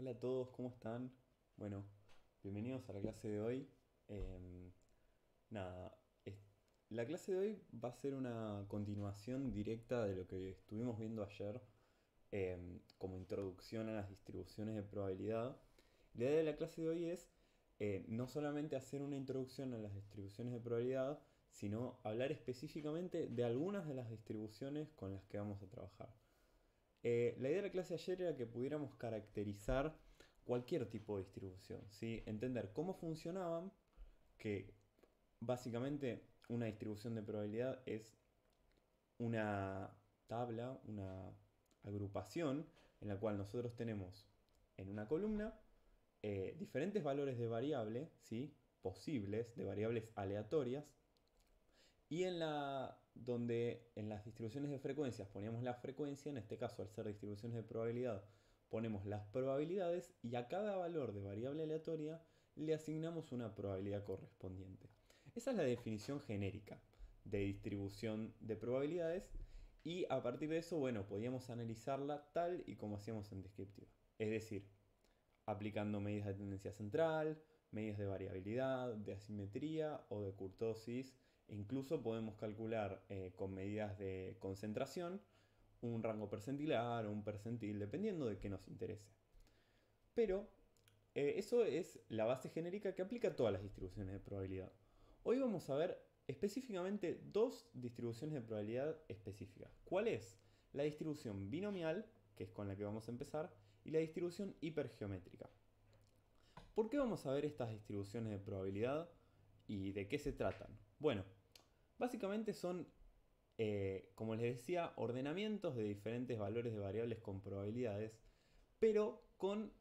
Hola a todos, ¿cómo están? Bueno, bienvenidos a la clase de hoy. Em, nada, es- la clase de hoy va a ser una continuación directa de lo que estuvimos viendo ayer como introducción a las distribuciones de probabilidad. La idea de la clase de hoy es no solamente hacer una introducción a las distribuciones de probabilidad, sino hablar específicamente de algunas de las distribuciones con las que vamos a trabajar. La idea de la clase de ayer era que pudiéramos caracterizar cualquier tipo de distribución, ¿sí? Entender cómo funcionaban, que básicamente una distribución de probabilidad es una tabla, una agrupación en la cual nosotros tenemos en una columna diferentes valores de variable, ¿sí? Posibles, de variables aleatorias, y donde en las distribuciones de frecuencias poníamos la frecuencia, en este caso al ser distribuciones de probabilidad, ponemos las probabilidades y a cada valor de variable aleatoria le asignamos una probabilidad correspondiente. Esa es la definición genérica de distribución de probabilidades y a partir de eso, bueno, podíamos analizarla tal y como hacíamos en descriptiva. Es decir, aplicando medidas de tendencia central, medidas de variabilidad, de asimetría o de kurtosis. E incluso podemos calcular con medidas de concentración un rango percentilar o un percentil, dependiendo de qué nos interese. Pero eso es la base genérica que aplica a todas las distribuciones de probabilidad. Hoy vamos a ver específicamente dos distribuciones de probabilidad específicas. ¿Cuál es? La distribución binomial, que es con la que vamos a empezar, y la distribución hipergeométrica. ¿Por qué vamos a ver estas distribuciones de probabilidad y de qué se tratan? Bueno, básicamente son, como les decía, ordenamientos de diferentes valores de variables con probabilidades, pero con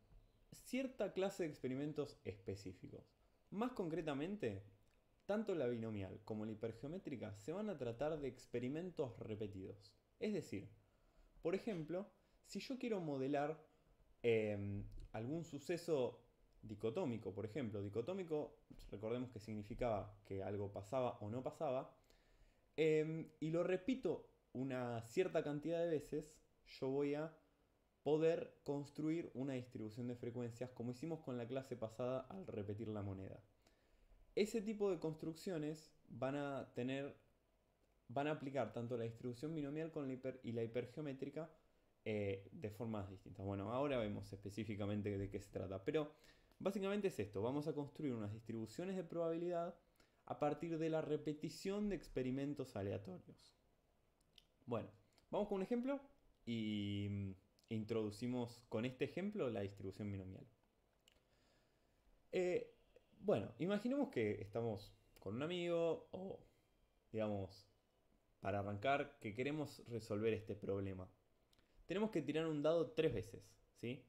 cierta clase de experimentos específicos. Más concretamente, tanto la binomial como la hipergeométrica se van a tratar de experimentos repetidos. Es decir, por ejemplo, si yo quiero modelar algún suceso dicotómico, por ejemplo, dicotómico, recordemos que significaba que algo pasaba o no pasaba, y lo repito una cierta cantidad de veces, yo voy a poder construir una distribución de frecuencias como hicimos con la clase pasada al repetir la moneda. Ese tipo de construcciones van a aplicar tanto la distribución binomial con y la hipergeométrica de formas distintas. Bueno, ahora vemos específicamente de qué se trata, pero básicamente es esto, vamos a construir unas distribuciones de probabilidad a partir de la repetición de experimentos aleatorios. Bueno, vamos con un ejemplo y introducimos con este ejemplo la distribución binomial. Eh, bueno, imaginemos que estamos con un amigo o, digamos, para arrancar, que queremos resolver este problema. Tenemos que tirar un dado tres veces, ¿sí?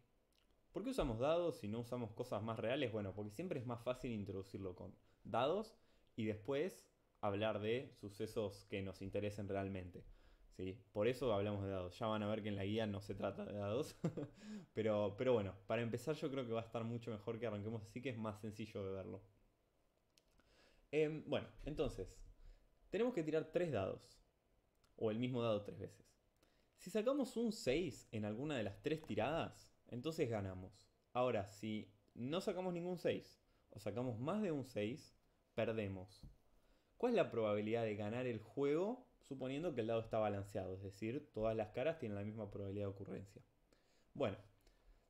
¿Por qué usamos dados si no usamos cosas más reales? Bueno, porque siempre es más fácil introducirlo con dados y después hablar de sucesos que nos interesen realmente. ¿Sí? Por eso hablamos de dados. Ya van a ver que en la guía no se trata de dados. pero bueno, para empezar yo creo que va a estar mucho mejor que arranquemos así, que es más sencillo de verlo. Bueno, entonces, tenemos que tirar tres dados. O el mismo dado tres veces. Si sacamos un 6 en alguna de las tres tiradas, entonces ganamos. Ahora, si no sacamos ningún 6 o sacamos más de un 6, perdemos. ¿Cuál es la probabilidad de ganar el juego suponiendo que el dado está balanceado? Es decir, todas las caras tienen la misma probabilidad de ocurrencia. Bueno,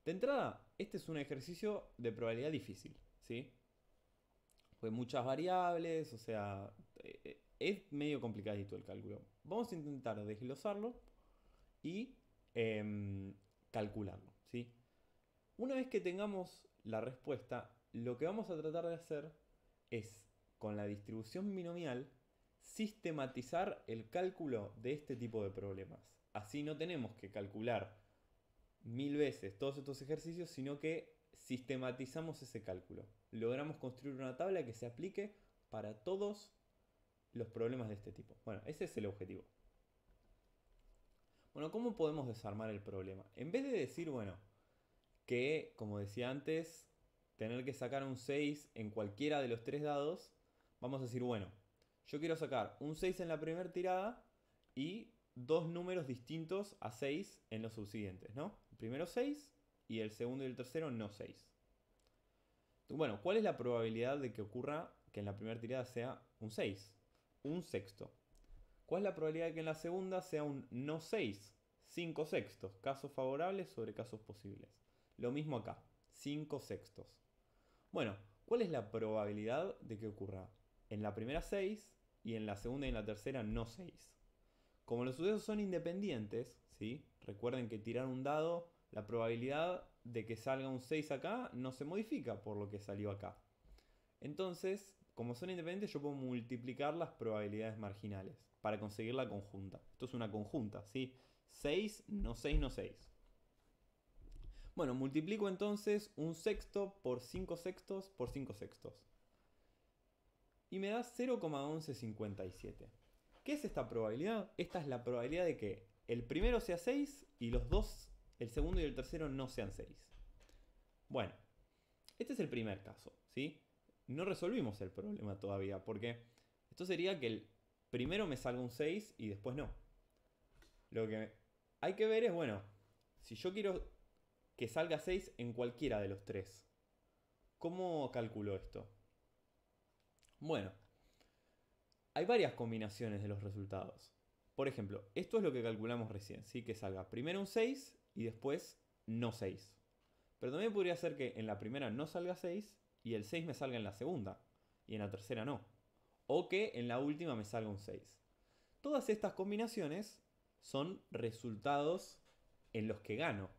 de entrada, este es un ejercicio de probabilidad difícil, ¿sí? Pues muchas variables, o sea, es medio complicadito el cálculo. Vamos a intentar desglosarlo y calcularlo, ¿sí? Una vez que tengamos la respuesta, lo que vamos a tratar de hacer es, con la distribución binomial, sistematizar el cálculo de este tipo de problemas. Así no tenemos que calcular mil veces todos estos ejercicios, sino que sistematizamos ese cálculo. Logramos construir una tabla que se aplique para todos los problemas de este tipo. Bueno, ese es el objetivo. Bueno, ¿cómo podemos desarmar el problema? En vez de decir, bueno, que, como decía antes, tener que sacar un 6 en cualquiera de los tres dados, vamos a decir, bueno, yo quiero sacar un 6 en la primera tirada y dos números distintos a 6 en los subsiguientes, ¿no? El primero 6 y el segundo y el tercero no 6. Bueno, ¿cuál es la probabilidad de que ocurra que en la primera tirada sea un 6? Un sexto. ¿Cuál es la probabilidad de que en la segunda sea un no 6? 5 sextos. Casos favorables sobre casos posibles. Lo mismo acá. 5 sextos. Bueno, ¿cuál es la probabilidad de que ocurra en la primera 6 y en la segunda y en la tercera no 6? Como los sucesos son independientes, ¿sí? Recuerden que tirar un dado, la probabilidad de que salga un 6 acá no se modifica por lo que salió acá. Entonces, como son independientes, yo puedo multiplicar las probabilidades marginales para conseguir la conjunta. Esto es una conjunta, ¿sí? 6, no 6, no 6. Bueno, multiplico entonces un sexto por 5 sextos por 5 sextos. Y me da 0,1157. ¿Qué es esta probabilidad? Esta es la probabilidad de que el primero sea 6 y los dos, el segundo y el tercero, no sean 6. Bueno, este es el primer caso, ¿sí? No resolvimos el problema todavía, porque esto sería que el primero me salga un 6 y después no. Lo que hay que ver es, bueno, si yo quiero que salga 6 en cualquiera de los tres, ¿cómo calculo esto? Bueno, hay varias combinaciones de los resultados. Por ejemplo, esto es lo que calculamos recién, ¿sí? Que salga primero un 6 y después no 6. Pero también podría ser que en la primera no salga 6 y el 6 me salga en la segunda y en la tercera no. O que en la última me salga un 6. Todas estas combinaciones son resultados en los que gano,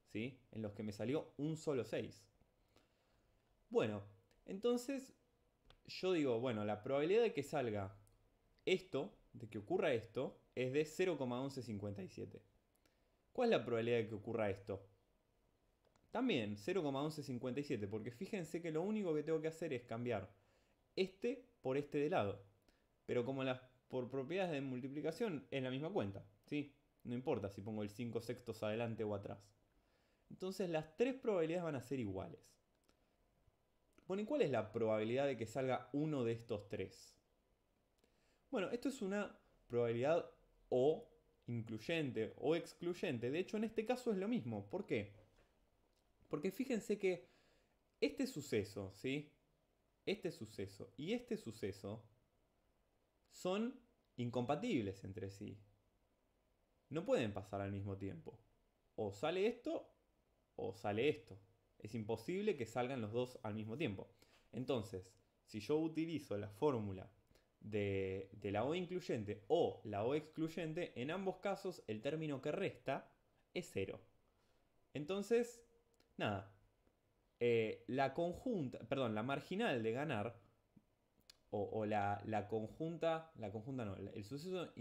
¿sí? En los que me salió un solo 6. Bueno, entonces yo digo, bueno, la probabilidad de que salga esto, de que ocurra esto, es de 0,1157. ¿Cuál es la probabilidad de que ocurra esto? También 0,1157, porque fíjense que lo único que tengo que hacer es cambiar este por este de lado. Pero como por propiedades de multiplicación es la misma cuenta, ¿sí? No importa si pongo el 5 sextos adelante o atrás. Entonces las tres probabilidades van a ser iguales. Bueno, ¿y cuál es la probabilidad de que salga uno de estos tres? Bueno, esto es una probabilidad o incluyente o excluyente. De hecho, en este caso es lo mismo. ¿Por qué? Porque fíjense que este suceso, ¿sí? Este suceso y este suceso son incompatibles entre sí. No pueden pasar al mismo tiempo. O sale esto o sale esto. Es imposible que salgan los dos al mismo tiempo. Entonces, si yo utilizo la fórmula de la O incluyente o la O excluyente, en ambos casos el término que resta es 0. Entonces, nada, la conjunta, perdón, la marginal de ganar, o la conjunta no, el suceso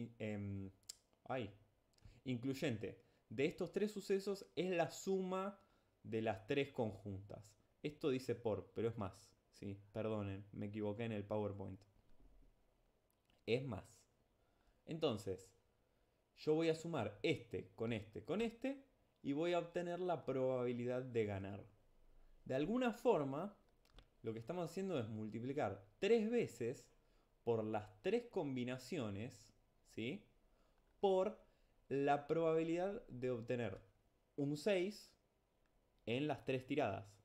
incluyente de estos tres sucesos es la suma de las tres conjuntas. Esto dice por, pero es más, ¿sí? Perdonen, me equivoqué en el PowerPoint. Es más. Entonces, yo voy a sumar este con este con este y voy a obtener la probabilidad de ganar. De alguna forma, lo que estamos haciendo es multiplicar 3 veces por las tres combinaciones, ¿sí? Por la probabilidad de obtener un 6 en las tres tiradas.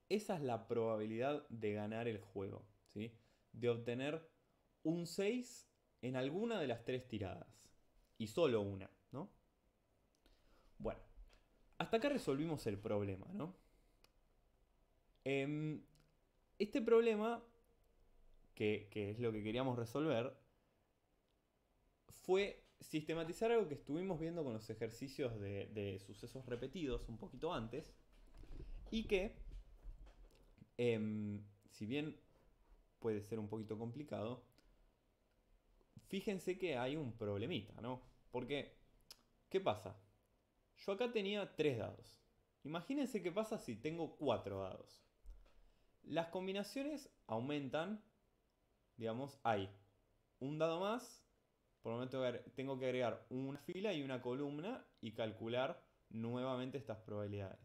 Esa es la probabilidad de ganar el juego, ¿sí? De obtener un 6 en alguna de las tres tiradas. Y solo una, ¿no? Bueno, hasta acá resolvimos el problema, ¿no? Este problema, que es lo que queríamos resolver, fue sistematizar algo que estuvimos viendo con los ejercicios de sucesos repetidos un poquito antes. Y que, si bien puede ser un poquito complicado, fíjense que hay un problemita, ¿no? Porque, ¿qué pasa? Yo acá tenía 3 dados. Imagínense qué pasa si tengo 4 dados. Las combinaciones aumentan, digamos, hay un dado más, por lo momento tengo que agregar una fila y una columna y calcular nuevamente estas probabilidades.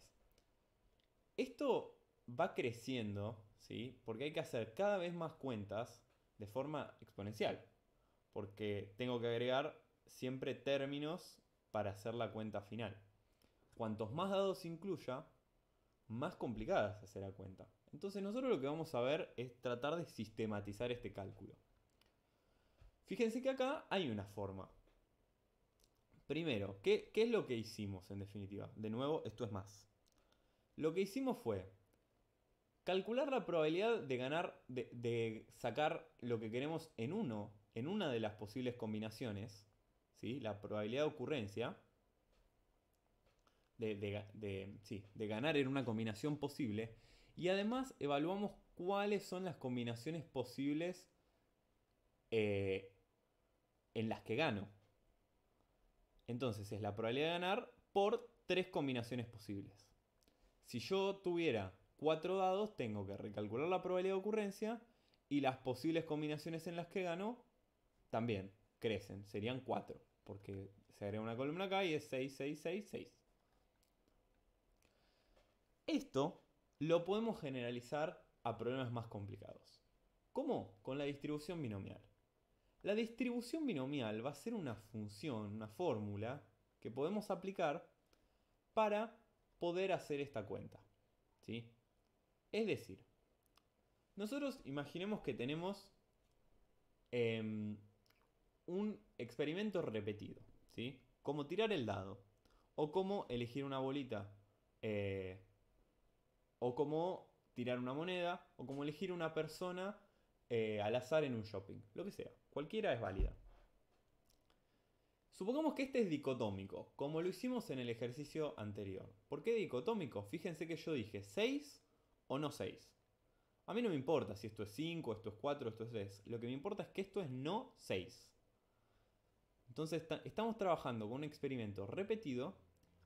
Esto va creciendo, ¿sí? Porque hay que hacer cada vez más cuentas de forma exponencial. Porque tengo que agregar siempre términos para hacer la cuenta final. cuantos más dados incluya, más complicada se hace la cuenta. Entonces nosotros lo que vamos a ver es tratar de sistematizar este cálculo. Fíjense que acá hay una forma. Primero, ¿qué es lo que hicimos en definitiva? De nuevo, esto es más. Lo que hicimos fue calcular la probabilidad de ganar, de sacar lo que queremos en una de las posibles combinaciones, ¿sí? La probabilidad de ocurrencia, de ganar en una combinación posible. Y además evaluamos cuáles son las combinaciones posibles en las que gano. Entonces es la probabilidad de ganar por 3 combinaciones posibles. Si yo tuviera 4 dados, tengo que recalcular la probabilidad de ocurrencia y las posibles combinaciones en las que gano también crecen. Serían 4, porque se agrega una columna acá y es 6, 6, 6, 6. Esto lo podemos generalizar a problemas más complicados. ¿Cómo? Con la distribución binomial. La distribución binomial va a ser una función, una fórmula que podemos aplicar para poder hacer esta cuenta, ¿sí? Es decir, nosotros imaginemos que tenemos un experimento repetido, ¿sí? Como tirar el dado, o como elegir una bolita, o como tirar una moneda, o como elegir una persona al azar en un shopping, lo que sea, cualquiera es válida. Supongamos que este es dicotómico, como lo hicimos en el ejercicio anterior. ¿Por qué dicotómico? Fíjense que yo dije 6 o no 6. A mí no me importa si esto es 5, esto es 4, esto es 3. Lo que me importa es que esto es no 6. Entonces estamos trabajando con un experimento repetido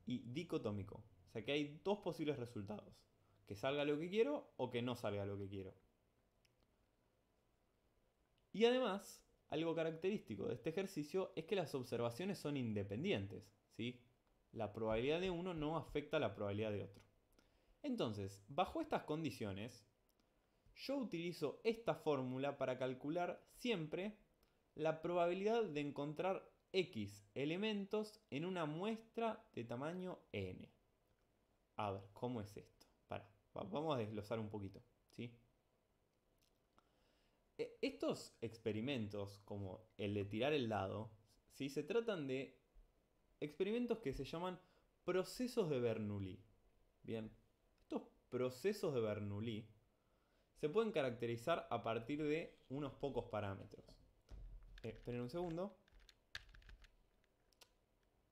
y dicotómico. O sea que hay dos posibles resultados. Que salga lo que quiero o que no salga lo que quiero. Y además, algo característico de este ejercicio es que las observaciones son independientes, ¿sí? La probabilidad de uno no afecta a la probabilidad de otro. Entonces, bajo estas condiciones, yo utilizo esta fórmula para calcular siempre la probabilidad de encontrar X elementos en una muestra de tamaño n. A ver, ¿cómo es esto? Vamos a desglosar un poquito, ¿sí? Estos experimentos, como el de tirar el dado, ¿sí? Se tratan de experimentos que se llaman procesos de Bernoulli. Bien, estos procesos de Bernoulli se pueden caracterizar a partir de unos pocos parámetros. Esperen un segundo.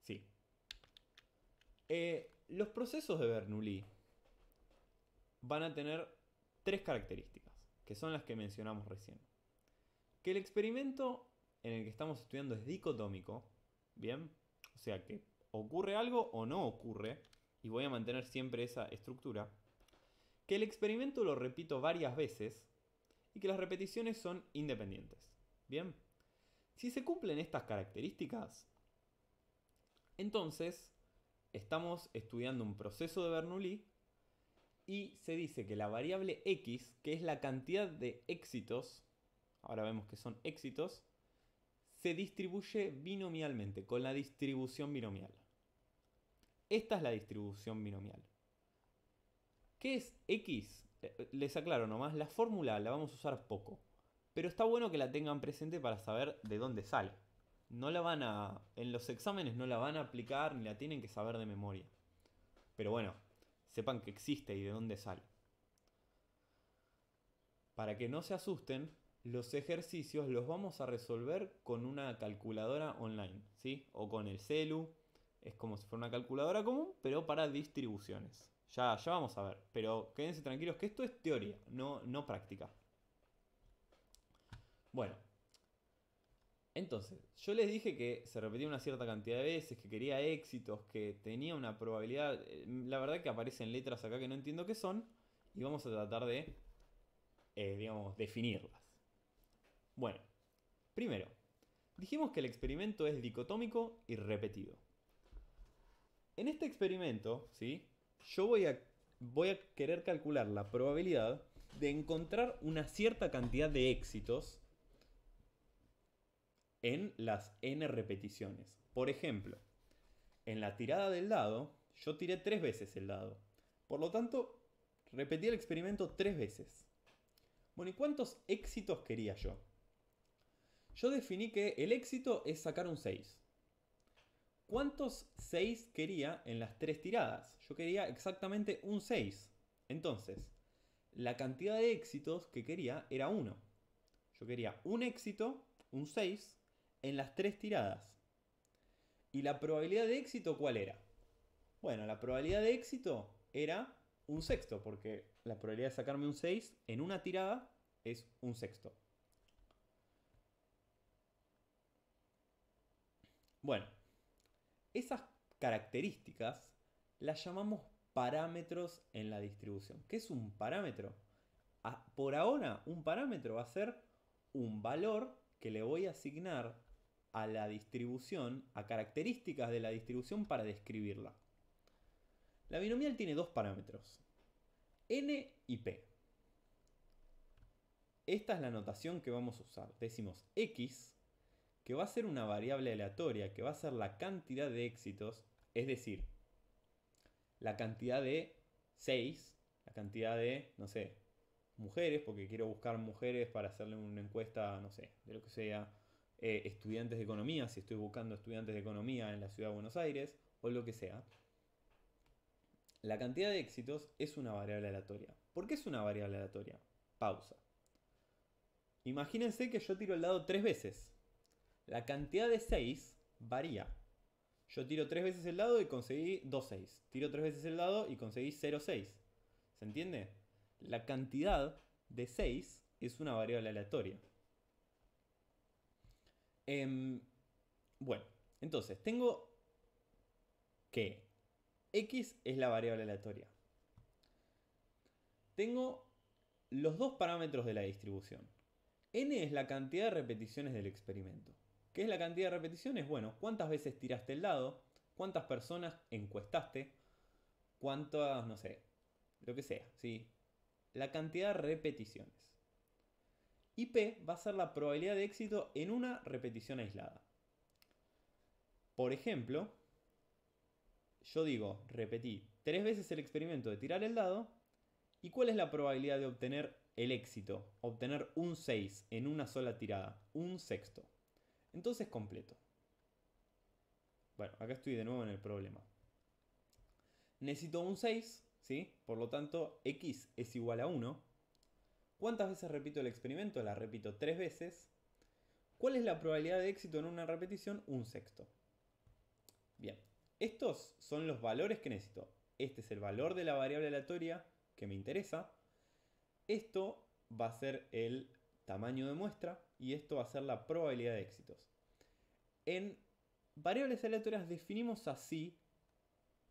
Sí. Los procesos de Bernoulli van a tener tres características, que son las que mencionamos recién. Que el experimento en el que estamos estudiando es dicotómico, ¿bien? O sea que ocurre algo o no ocurre, y voy a mantener siempre esa estructura. Que el experimento lo repito varias veces y que las repeticiones son independientes, ¿bien? Si se cumplen estas características, entonces estamos estudiando un proceso de Bernoulli y se dice que la variable x, que es la cantidad de éxitos, ahora vemos que son éxitos, se distribuye binomialmente, con la distribución binomial. Esta es la distribución binomial. ¿Qué es x? Les aclaro nomás, la fórmula la vamos a usar poco, pero está bueno que la tengan presente para saber de dónde sale. No la van a, en los exámenes no la van a aplicar ni la tienen que saber de memoria. Pero bueno, sepan que existe y de dónde sale. Para que no se asusten, los ejercicios los vamos a resolver con una calculadora online, ¿sí? O con el celu. Es como si fuera una calculadora común, pero para distribuciones. Ya vamos a ver, pero quédense tranquilos que esto es teoría, no práctica. Bueno, entonces, yo les dije que se repetía una cierta cantidad de veces, que quería éxitos, que tenía una probabilidad. La verdad que aparecen letras acá que no entiendo qué son, y vamos a tratar de, digamos, definirlas. Bueno, primero, dijimos que el experimento es dicotómico y repetido. En este experimento, ¿sí? Yo voy a querer calcular la probabilidad de encontrar una cierta cantidad de éxitos en las n repeticiones. Por ejemplo, en la tirada del dado, yo tiré 3 veces el dado. Por lo tanto, repetí el experimento 3 veces. Bueno, ¿y cuántos éxitos quería yo? Yo definí que el éxito es sacar un 6. ¿Cuántos 6 quería en las 3 tiradas? Yo quería exactamente un 6. Entonces, la cantidad de éxitos que quería era 1. Yo quería un éxito, un 6, en las 3 tiradas. ¿Y la probabilidad de éxito cuál era? Bueno, la probabilidad de éxito era un sexto, porque la probabilidad de sacarme un 6 en una tirada es un sexto. Bueno, esas características las llamamos parámetros en la distribución. ¿Qué es un parámetro? Por ahora, un parámetro va a ser un valor que le voy a asignar a la distribución, a características de la distribución para describirla. La binomial tiene dos parámetros, n y p. Esta es la notación que vamos a usar. Decimos x, que va a ser una variable aleatoria, que va a ser la cantidad de éxitos, es decir, la cantidad de 6, la cantidad de, no sé, mujeres, porque quiero buscar mujeres para hacerle una encuesta, no sé, de lo que sea, estudiantes de economía, si estoy buscando estudiantes de economía en la ciudad de Buenos Aires, o lo que sea. La cantidad de éxitos es una variable aleatoria. ¿Por qué es una variable aleatoria? Pausa. Imagínense que yo tiro el dado 3 veces. La cantidad de 6 varía. Yo tiro 3 veces el dado y conseguí 2 6. Tiro 3 veces el dado y conseguí 0 6. ¿Se entiende? La cantidad de 6 es una variable aleatoria. Bueno, entonces tengo que x es la variable aleatoria. Tengo los dos parámetros de la distribución. N es la cantidad de repeticiones del experimento. ¿Qué es la cantidad de repeticiones? Bueno, ¿cuántas veces tiraste el dado? ¿Cuántas personas encuestaste? ¿Cuántas, no sé, lo que sea, ¿sí? La cantidad de repeticiones. Y P va a ser la probabilidad de éxito en una repetición aislada. Por ejemplo, yo digo, repetí 3 veces el experimento de tirar el dado. ¿Y cuál es la probabilidad de obtener el éxito? Obtener un 6 en una sola tirada, un sexto. Entonces completo. Bueno, acá estoy de nuevo en el problema. Necesito un 6, ¿sí? Por lo tanto, x es igual a 1. ¿Cuántas veces repito el experimento? La repito 3 veces. ¿Cuál es la probabilidad de éxito en una repetición? Un sexto. Bien, estos son los valores que necesito. Este es el valor de la variable aleatoria que me interesa. Esto va a ser el tamaño de muestra y esto va a ser la probabilidad de éxitos. En variables aleatorias definimos así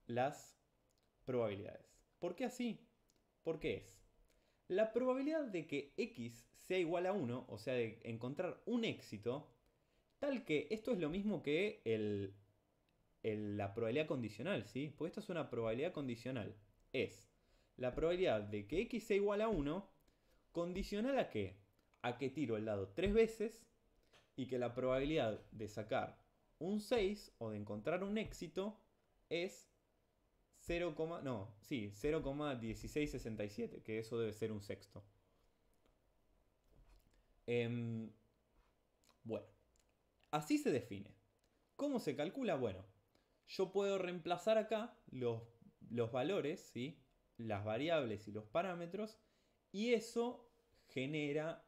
las probabilidades. ¿Por qué así? Porque es la probabilidad de que x sea igual a 1, o sea, de encontrar un éxito, tal que esto es lo mismo que la probabilidad condicional, ¿sí? Porque esto es una probabilidad condicional. Es la probabilidad de que x sea igual a 1 condicional a qué? A que tiro el dado 3 veces y que la probabilidad de sacar un 6 o de encontrar un éxito es 0,1667, que eso debe ser un sexto. Bueno, así se define. ¿Cómo se calcula? Bueno, yo puedo reemplazar acá los valores, ¿sí? Las variables y los parámetros, y eso genera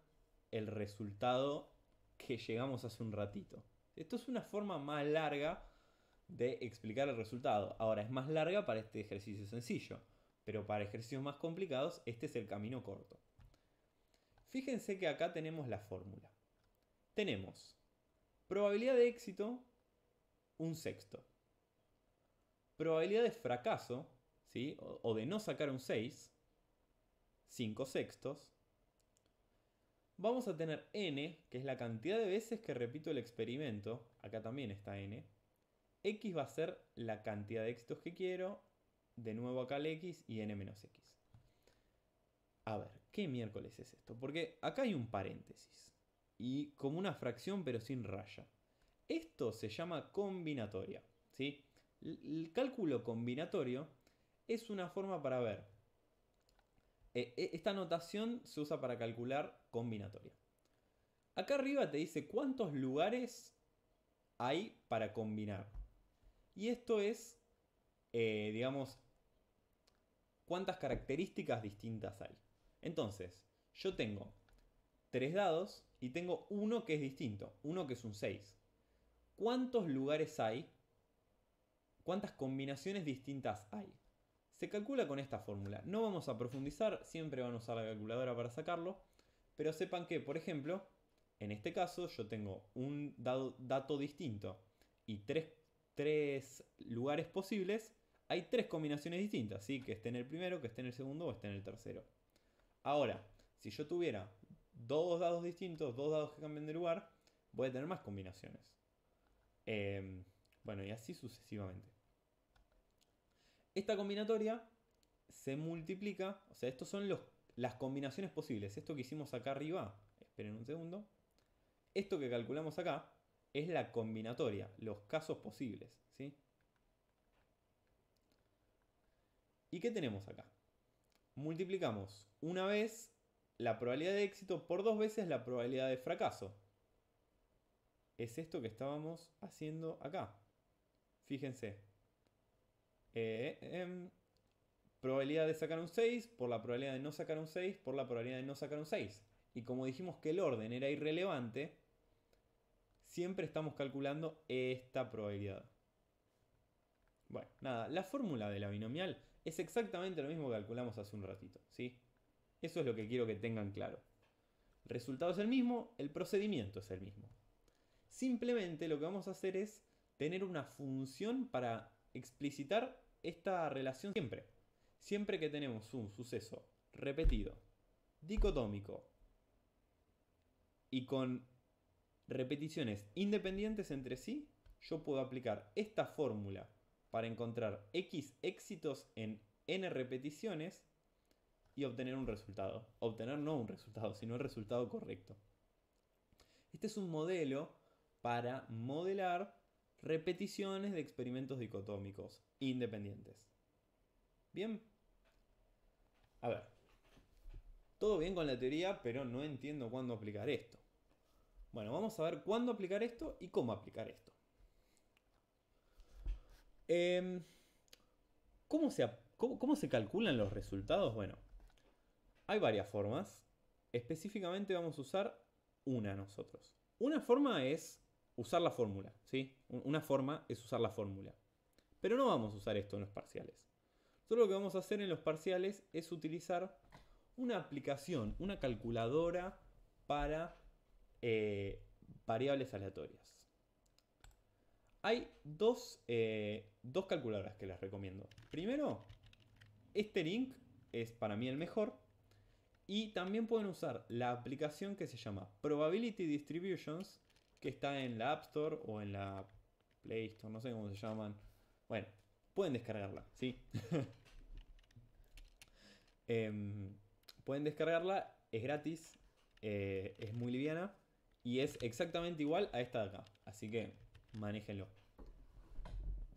el resultado que llegamos hace un ratito. Esto es una forma más larga de explicar el resultado. Ahora, es más larga para este ejercicio sencillo, pero para ejercicios más complicados este es el camino corto. Fíjense que acá tenemos la fórmula. Tenemos probabilidad de éxito, un sexto. Probabilidad de fracaso, ¿sí? O de no sacar un 6, 5 sextos. Vamos a tener n, que es la cantidad de veces que repito el experimento. Acá también está n. X va a ser la cantidad de éxitos que quiero. De nuevo acá el x y n menos x. A ver, ¿qué miércoles es esto? Porque acá hay un paréntesis. Y como una fracción pero sin raya. Esto se llama combinatoria, ¿sí? El cálculo combinatorio es una forma para ver. Esta notación se usa para calcular combinatoria. Acá arriba te dice cuántos lugares hay para combinar. Y esto es, digamos, cuántas características distintas hay. Entonces, yo tengo 3 dados y tengo uno que es distinto, uno que es un 6. ¿Cuántos lugares hay? ¿Cuántas combinaciones distintas hay? Se calcula con esta fórmula. No vamos a profundizar, siempre van a usar la calculadora para sacarlo, pero sepan que, por ejemplo, en este caso yo tengo un dato distinto y tres lugares posibles. Hay 3 combinaciones distintas, ¿sí? Que esté en el primero, que esté en el segundo o esté en el tercero. Ahora, si yo tuviera 2 dados distintos, 2 dados que cambien de lugar, voy a tener más combinaciones. Bueno, y así sucesivamente. Esta combinatoria se multiplica, o sea, estos son las combinaciones posibles. Esto que hicimos acá arriba, esperen un segundo, esto que calculamos acá es la combinatoria, los casos posibles, ¿sí? ¿Y qué tenemos acá? Multiplicamos una vez la probabilidad de éxito por 2 veces la probabilidad de fracaso. Es esto que estábamos haciendo acá. Fíjense. Probabilidad de sacar un 6 por la probabilidad de no sacar un 6 por la probabilidad de no sacar un 6. Y como dijimos que el orden era irrelevante, siempre estamos calculando esta probabilidad. Bueno, nada, la fórmula de la binomial es exactamente lo mismo que calculamos hace un ratito, ¿sí? Eso es lo que quiero que tengan claro. El resultado es el mismo, el procedimiento es el mismo. Simplemente lo que vamos a hacer es tener una función para explicitar esta relación siempre. Siempre que tenemos un suceso repetido, dicotómico y con repeticiones independientes entre sí, yo puedo aplicar esta fórmula para encontrar X éxitos en N repeticiones y obtener un resultado. Obtener no un resultado, sino el resultado correcto. Este es un modelo para modelar repeticiones de experimentos dicotómicos independientes. Bien. A ver. Todo bien con la teoría, pero no entiendo cuándo aplicar esto. Bueno, vamos a ver cuándo aplicar esto y cómo aplicar esto. ¿Cómo se calculan los resultados? Bueno, hay varias formas. Específicamente vamos a usar una nosotros. Una forma es usar la fórmula, ¿sí? Una forma es usar la fórmula. Pero no vamos a usar esto en los parciales. Solo lo que vamos a hacer en los parciales es utilizar una aplicación, una calculadora para variables aleatorias. Hay dos calculadoras que les recomiendo. Primero, este link es para mí el mejor. Y también pueden usar la aplicación que se llama Probability Distributions, que está en la App Store o en la Play Store, no sé cómo se llaman. Bueno, pueden descargarla, ¿sí? Pueden descargarla, es gratis, es muy liviana y es exactamente igual a esta de acá. Así que manéjenlo.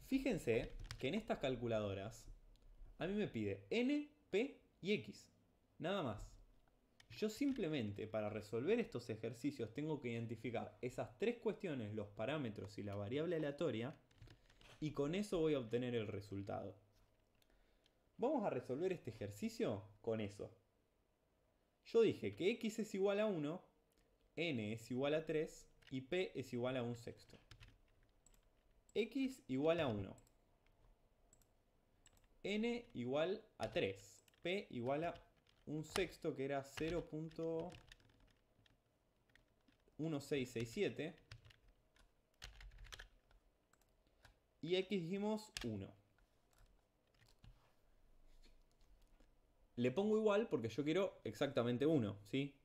Fíjense que en estas calculadoras a mí me pide N, P y X. Nada más. Yo simplemente para resolver estos ejercicios tengo que identificar esas 3 cuestiones, los parámetros y la variable aleatoria, y con eso voy a obtener el resultado. Vamos a resolver este ejercicio con eso. Yo dije que x es igual a 1, n es igual a 3 y p es igual a 1/6. X igual a 1, n igual a 3, p igual a 1/6, que era 0.1667. Y x dijimos 1. Le pongo igual porque yo quiero exactamente 1, ¿sí?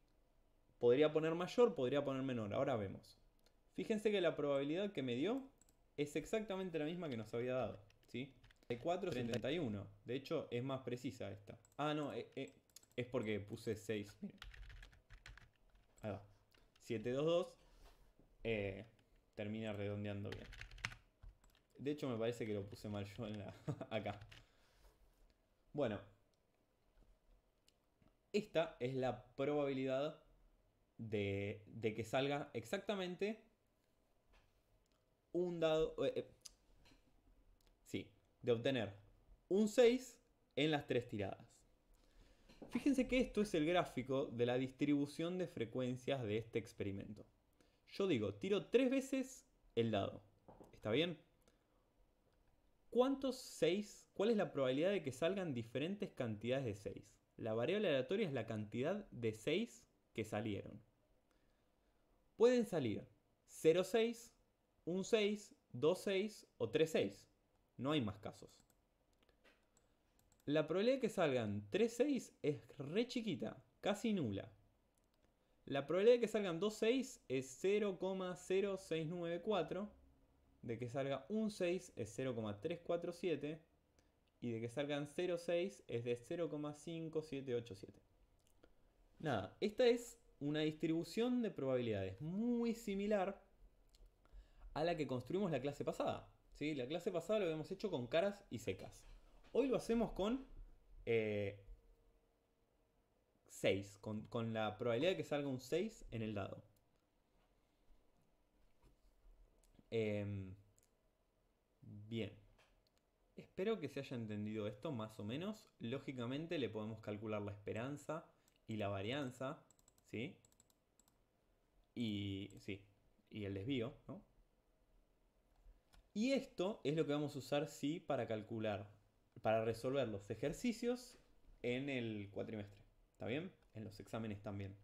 Podría poner mayor, podría poner menor. Ahora vemos. Fíjense que la probabilidad que me dio es exactamente la misma que nos había dado, ¿sí? 4,71. De hecho, es más precisa esta. Ah, no, es porque puse 6. Miren. Ahí va. 722 termina redondeando bien. De hecho, me parece que lo puse mal yo acá. Bueno, esta es la probabilidad de que salga exactamente un dado. Sí, de obtener un 6 en las 3 tiradas. Fíjense que esto es el gráfico de la distribución de frecuencias de este experimento. Yo digo, tiro 3 veces el dado. ¿Está bien? ¿Cuántos 6? ¿Cuál es la probabilidad de que salgan diferentes cantidades de 6? La variable aleatoria es la cantidad de 6 que salieron. Pueden salir 0,6, un 6, 2 6 o 3 6. No hay más casos. La probabilidad de que salgan 3 6 es re chiquita, casi nula. La probabilidad de que salgan 2 6 es 0,0694. De que salga un 6 es 0,347. Y de que salgan 0,6 es de 0,5787. Nada, esta es una distribución de probabilidades muy similar a la que construimos la clase pasada. ¿Sí? La clase pasada lo habíamos hecho con caras y secas. Hoy lo hacemos con 6, con la probabilidad de que salga un 6 en el dado. Bien. Espero que se haya entendido esto más o menos. Lógicamente le podemos calcular la esperanza y la varianza, ¿sí? Y el desvío, ¿no? Y esto es lo que vamos a usar, sí, para calcular, para resolver los ejercicios en el cuatrimestre. ¿Está bien? En los exámenes también.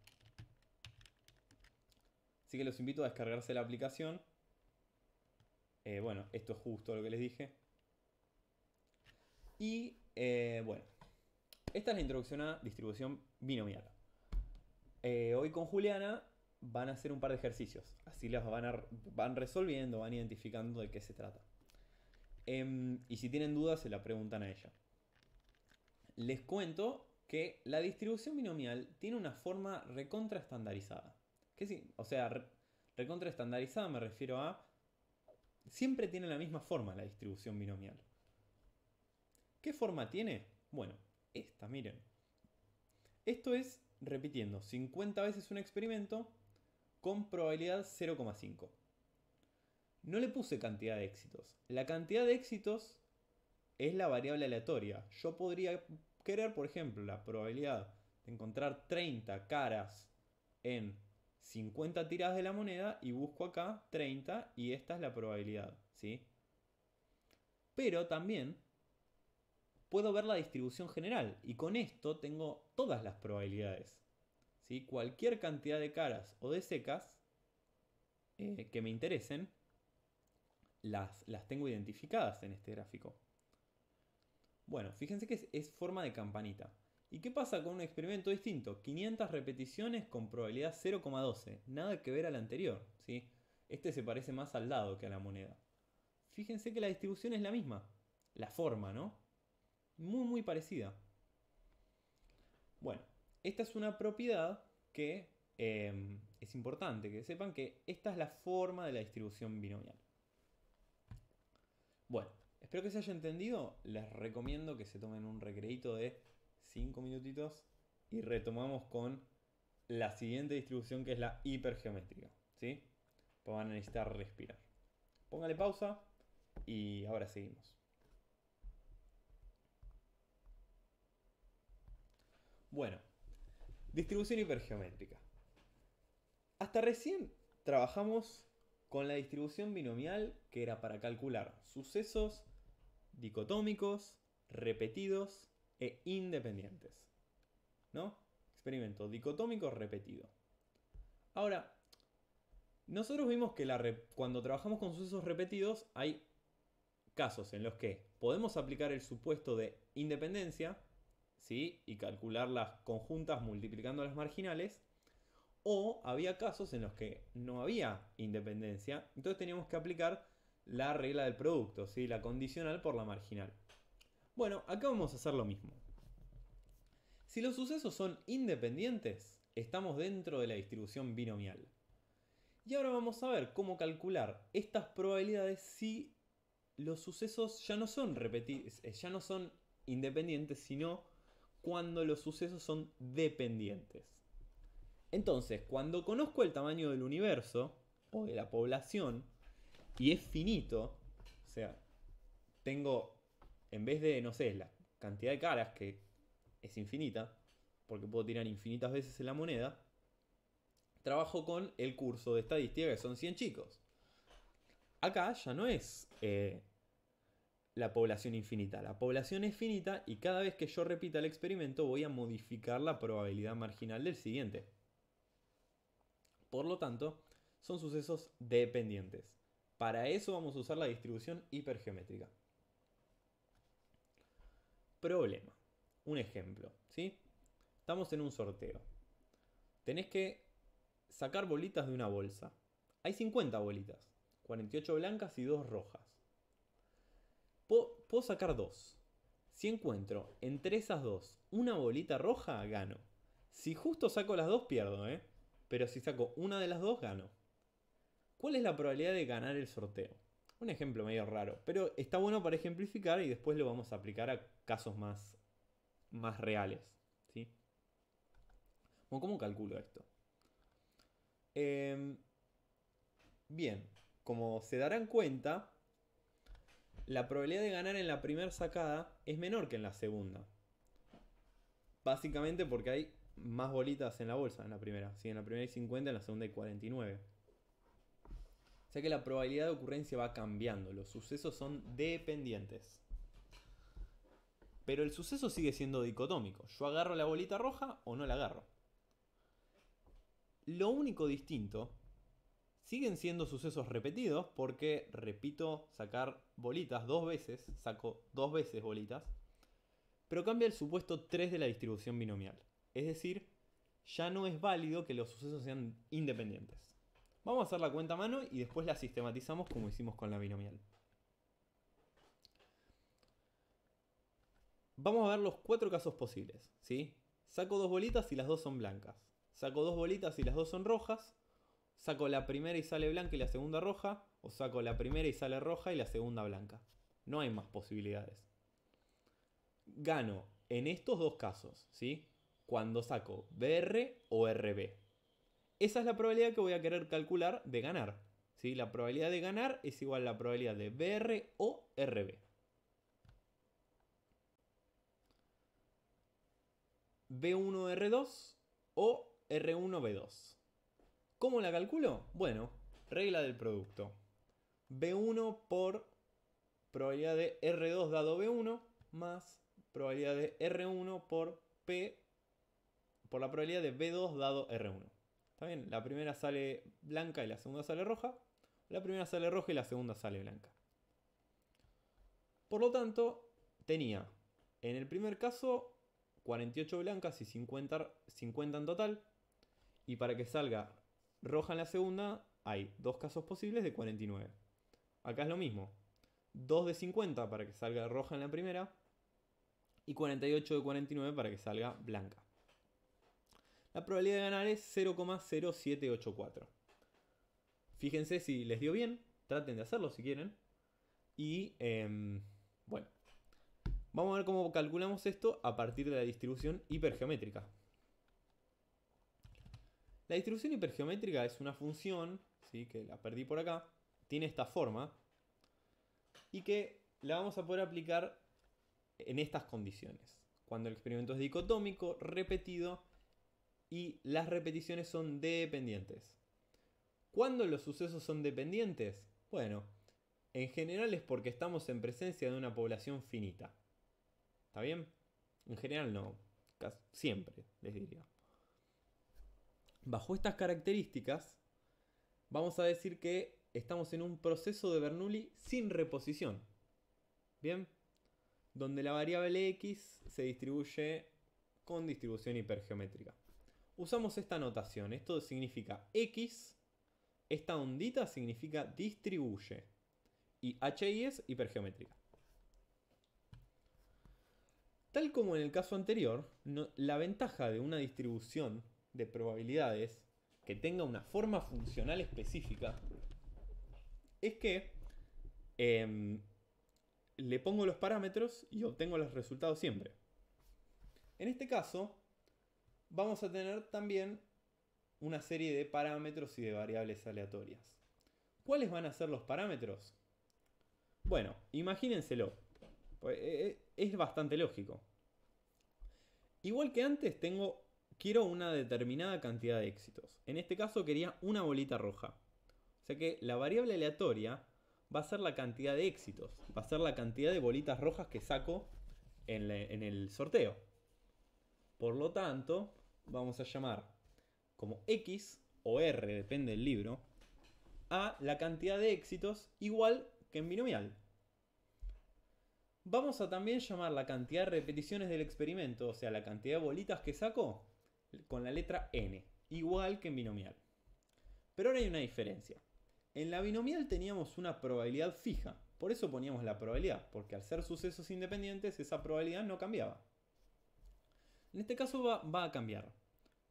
Así que los invito a descargarse la aplicación. Bueno, esto es justo lo que les dije. Y bueno, esta es la introducción a distribución binomial. Hoy con Juliana van a hacer un par de ejercicios. Así las van resolviendo, van identificando de qué se trata. Y si tienen dudas se la preguntan a ella. Les cuento que la distribución binomial tiene una forma recontra estandarizada. O sea, recontra estandarizada me refiero a... Siempre tiene la misma forma la distribución binomial. ¿Qué forma tiene? Bueno, esta, miren. Esto es repitiendo 50 veces un experimento con probabilidad 0,5. No le puse cantidad de éxitos. La cantidad de éxitos es la variable aleatoria. Yo podría querer, por ejemplo, la probabilidad de encontrar 30 caras en 50 tiradas de la moneda y busco acá 30 y esta es la probabilidad, ¿sí? Pero también puedo ver la distribución general y con esto tengo todas las probabilidades, ¿sí? Cualquier cantidad de caras o de secas que me interesen las tengo identificadas en este gráfico. Bueno, fíjense que es forma de campanita. ¿Y qué pasa con un experimento distinto? 500 repeticiones con probabilidad 0,12. Nada que ver al anterior, ¿sí? Este se parece más al dado que a la moneda. Fíjense que la distribución es la misma. La forma, ¿no? Muy parecida. Bueno, esta es una propiedad que es importante que sepan que esta es la forma de la distribución binomial. Bueno, espero que se haya entendido. Les recomiendo que se tomen un recreíto de 5 minutitos y retomamos con la siguiente distribución que es la hipergeométrica, ¿sí? Pues van a necesitar respirar. Póngale pausa y ahora seguimos. Bueno, distribución hipergeométrica. Hasta recién trabajamos con la distribución binomial que era para calcular sucesos dicotómicos, repetidos e independientes. ¿No? Experimento dicotómico repetido. Ahora, nosotros vimos que cuando trabajamos con sucesos repetidos hay casos en los que podemos aplicar el supuesto de independencia, ¿sí? Y calcular las conjuntas multiplicando las marginales. O había casos en los que no había independencia, entonces teníamos que aplicar la regla del producto, ¿sí? La condicional por la marginal. Bueno, acá vamos a hacer lo mismo. Si los sucesos son independientes, estamos dentro de la distribución binomial. Y ahora vamos a ver cómo calcular estas probabilidades si los sucesos ya no son ya no son independientes, sino cuando los sucesos son dependientes. Entonces, cuando conozco el tamaño del universo o de la población y es finito, o sea, tengo, en vez de, no sé, la cantidad de caras que es infinita, porque puedo tirar infinitas veces en la moneda, trabajo con el curso de estadística que son 100 chicos. Acá ya no es la población infinita. La población es finita y cada vez que yo repita el experimento voy a modificar la probabilidad marginal del siguiente. Por lo tanto, son sucesos dependientes. Para eso vamos a usar la distribución hipergeométrica. Problema. Un ejemplo, ¿sí? Estamos en un sorteo. Tenés que sacar bolitas de una bolsa. Hay 50 bolitas. 48 blancas y 2 rojas. Puedo sacar 2. Si encuentro entre esas dos una bolita roja, gano. Si justo saco las dos, pierdo, ¿eh? Pero si saco una de las dos, gano. ¿Cuál es la probabilidad de ganar el sorteo? Un ejemplo medio raro, pero está bueno para ejemplificar y después lo vamos a aplicar a casos más reales, ¿sí? Bueno, ¿cómo calculo esto? Bien, como se darán cuenta, la probabilidad de ganar en la primera sacada es menor que en la segunda. Básicamente porque hay más bolitas en la bolsa en la primera. ¿Sí? En la primera hay 50, en la segunda hay 49. O sea que la probabilidad de ocurrencia va cambiando. Los sucesos son dependientes. Pero el suceso sigue siendo dicotómico. Yo agarro la bolita roja o no la agarro. Lo único distinto, siguen siendo sucesos repetidos porque repito sacar bolitas 2 veces, saco 2 veces bolitas, pero cambia el supuesto 3 de la distribución binomial. Es decir, ya no es válido que los sucesos sean independientes. Vamos a hacer la cuenta a mano y después la sistematizamos como hicimos con la binomial. Vamos a ver los 4 casos posibles, ¿sí? Saco 2 bolitas y las 2 son blancas. Saco 2 bolitas y las 2 son rojas. Saco la primera y sale blanca y la segunda roja. O saco la primera y sale roja y la segunda blanca. No hay más posibilidades. Gano en estos dos casos, ¿sí? Cuando saco BR o RB. Esa es la probabilidad que voy a querer calcular de ganar, ¿sí? La probabilidad de ganar es igual a la probabilidad de BR o RB. B1R2 o R1B2. ¿Cómo la calculo? Bueno, regla del producto. B1 por probabilidad de R2 dado B1 más probabilidad de R1 por P por la probabilidad de B2 dado R1. ¿Está bien? La primera sale blanca y la segunda sale roja. La primera sale roja y la segunda sale blanca. Por lo tanto, tenía en el primer caso 48 blancas y 50 en total. Y para que salga roja en la segunda, hay dos casos posibles de 49. Acá es lo mismo. 2 de 50 para que salga roja en la primera. Y 48 de 49 para que salga blanca. La probabilidad de ganar es 0,0784. Fíjense si les dio bien. Traten de hacerlo si quieren. Y bueno. Vamos a ver cómo calculamos esto a partir de la distribución hipergeométrica. La distribución hipergeométrica es una función, ¿sí? Que la perdí por acá. Tiene esta forma. Y que la vamos a poder aplicar en estas condiciones. Cuando el experimento es dicotómico, repetido y las repeticiones son dependientes. ¿Cuándo los sucesos son dependientes? Bueno, en general es porque estamos en presencia de una población finita. ¿Está bien? En general no, casi siempre les diría. Bajo estas características, vamos a decir que estamos en un proceso de Bernoulli sin reposición. ¿Bien? Donde la variable x se distribuye con distribución hipergeométrica. Usamos esta notación. Esto significa x, esta ondita significa distribuye. Y hi es hipergeométrica. Tal como en el caso anterior, la ventaja de una distribución de probabilidades que tenga una forma funcional específica es que le pongo los parámetros y obtengo los resultados siempre. En este caso, vamos a tener también una serie de parámetros y de variables aleatorias. ¿Cuáles van a ser los parámetros? Bueno, imagínenselo. Es bastante lógico. Igual que antes, quiero una determinada cantidad de éxitos. En este caso quería una bolita roja. O sea que la variable aleatoria va a ser la cantidad de éxitos. Va a ser la cantidad de bolitas rojas que saco en el sorteo. Por lo tanto, vamos a llamar como X o R, depende del libro, a la cantidad de éxitos igual que en binomial. Vamos a también llamar la cantidad de repeticiones del experimento, o sea, la cantidad de bolitas que saco, con la letra n, igual que en binomial. Pero ahora hay una diferencia. En la binomial teníamos una probabilidad fija, por eso poníamos la probabilidad, porque al ser sucesos independientes esa probabilidad no cambiaba. En este caso va a cambiar.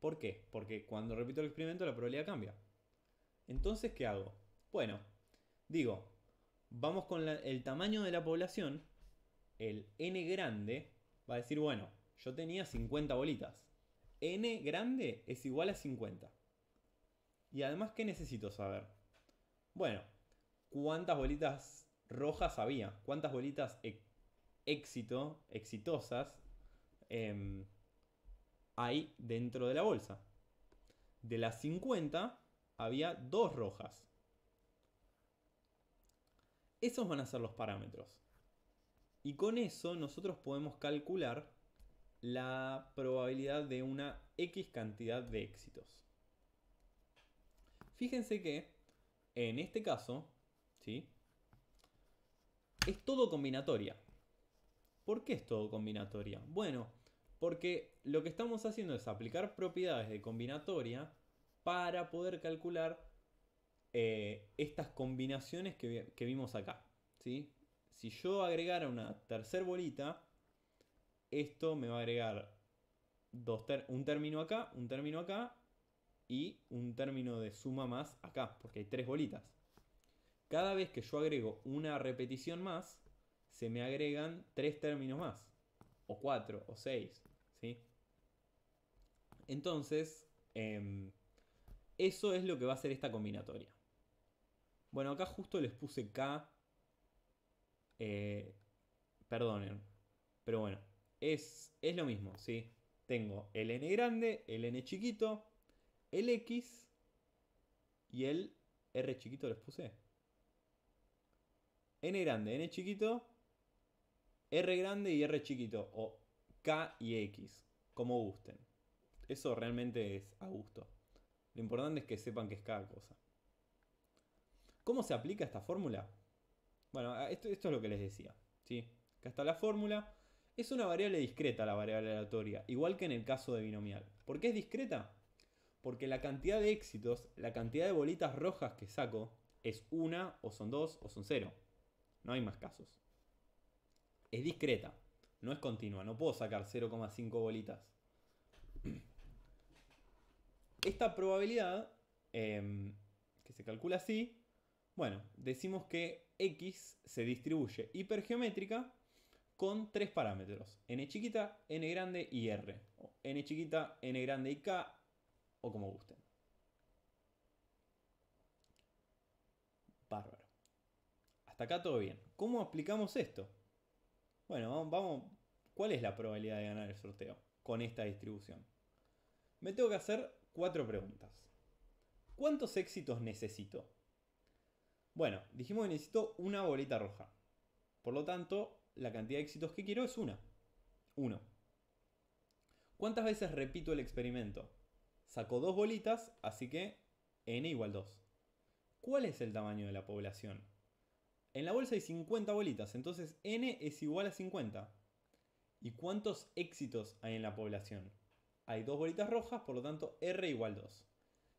¿Por qué? Porque cuando repito el experimento la probabilidad cambia. Entonces, ¿qué hago? Bueno, digo, vamos con el tamaño de la población. El n grande va a decir, bueno, yo tenía 50 bolitas. N grande es igual a 50. Y además, ¿qué necesito saber? Bueno, ¿cuántas bolitas rojas había? ¿Cuántas bolitas exitosas hay dentro de la bolsa? De las 50 había 2 rojas. Esos van a ser los parámetros. Y con eso nosotros podemos calcular la probabilidad de una X cantidad de éxitos. Fíjense que en este caso, ¿sí?, es todo combinatoria. ¿Por qué es todo combinatoria? Bueno, porque lo que estamos haciendo es aplicar propiedades de combinatoria para poder calcular estas combinaciones que vimos acá, ¿sí? Si yo agregara una tercera bolita, esto me va a agregar un término acá y un término de suma más acá, porque hay 3 bolitas. Cada vez que yo agrego una repetición más, se me agregan 3 términos más, o 4, o 6, ¿sí? Entonces, eso es lo que va a hacer esta combinatoria. Bueno, acá justo les puse K, perdonen, pero bueno, es lo mismo, ¿sí? Tengo el n grande, el n chiquito, el x y el r chiquito les puse. N grande, n chiquito, r grande y r chiquito, o k y x, como gusten. Eso realmente es a gusto. Lo importante es que sepan que es cada cosa. ¿Cómo se aplica esta fórmula? Bueno, esto es lo que les decía, ¿sí? Acá está la fórmula. Es una variable discreta la variable aleatoria, igual que en el caso de binomial. ¿Por qué es discreta? Porque la cantidad de éxitos, la cantidad de bolitas rojas que saco, es 1, o son 2, o son 0. No hay más casos. Es discreta, no es continua. No puedo sacar 0,5 bolitas. Esta probabilidad, que se calcula así, bueno, decimos que X se distribuye hipergeométrica con 3 parámetros: n chiquita, n grande y r. O n chiquita, n grande y k, o como gusten. Bárbaro. Hasta acá todo bien. ¿Cómo aplicamos esto? Bueno, vamos. ¿Cuál es la probabilidad de ganar el sorteo con esta distribución? Me tengo que hacer 4 preguntas. ¿Cuántos éxitos necesito? Bueno, dijimos que necesito una bolita roja. Por lo tanto, la cantidad de éxitos que quiero es 1. ¿Cuántas veces repito el experimento? Saco 2 bolitas, así que n igual 2. ¿Cuál es el tamaño de la población? En la bolsa hay 50 bolitas, entonces n es igual a 50. ¿Y cuántos éxitos hay en la población? Hay 2 bolitas rojas, por lo tanto r igual 2.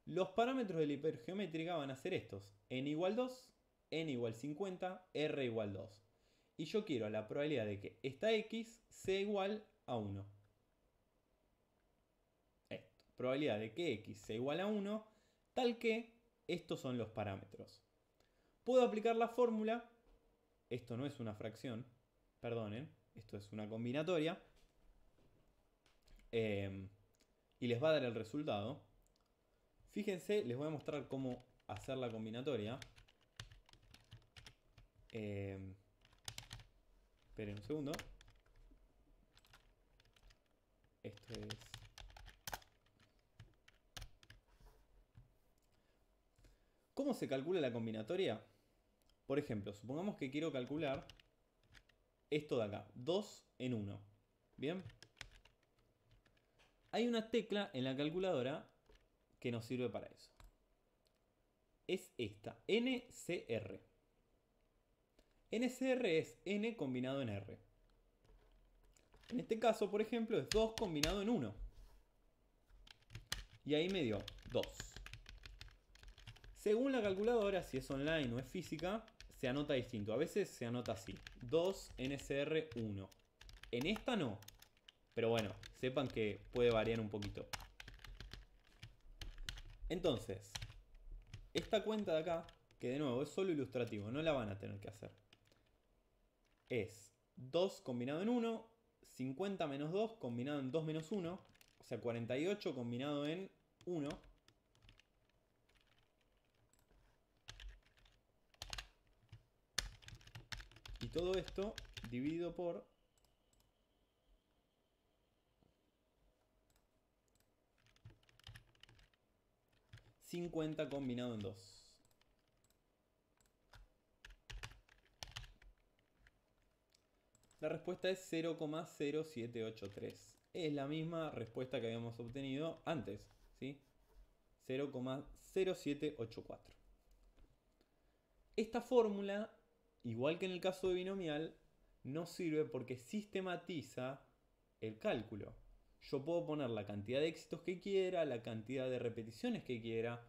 Los parámetros de la hipergeométrica van a ser estos: n igual 2, n igual 50, r igual 2. Y yo quiero la probabilidad de que esta x sea igual a 1. Probabilidad de que x sea igual a 1, tal que estos son los parámetros. Puedo aplicar la fórmula, esto no es una fracción, perdonen, esto es una combinatoria, y les va a dar el resultado. Fíjense, les voy a mostrar cómo hacer la combinatoria. Esperen un segundo. Esto es... ¿Cómo se calcula la combinatoria? Por ejemplo, supongamos que quiero calcular esto de acá, 2 en 1. ¿Bien? Hay una tecla en la calculadora que nos sirve para eso. Es esta, NCR. NCR es N combinado en R. En este caso, por ejemplo, es 2 combinado en 1. Y ahí me dio 2. Según la calculadora, si es online o es física, se anota distinto. A veces se anota así, 2 NCR 1. En esta no. Pero bueno, sepan que puede variar un poquito. Entonces, esta cuenta de acá, que de nuevo es solo ilustrativo, no la van a tener que hacer. Es 2 combinado en 1, 50 menos 2 combinado en 2 menos 1, o sea 48 combinado en 1. Y todo esto dividido por 50 combinado en 2. La respuesta es 0,0783. Es la misma respuesta que habíamos obtenido antes, ¿sí? 0,0784. Esta fórmula, igual que en el caso de binomial, no sirve porque sistematiza el cálculo. Yo puedo poner la cantidad de éxitos que quiera, la cantidad de repeticiones que quiera,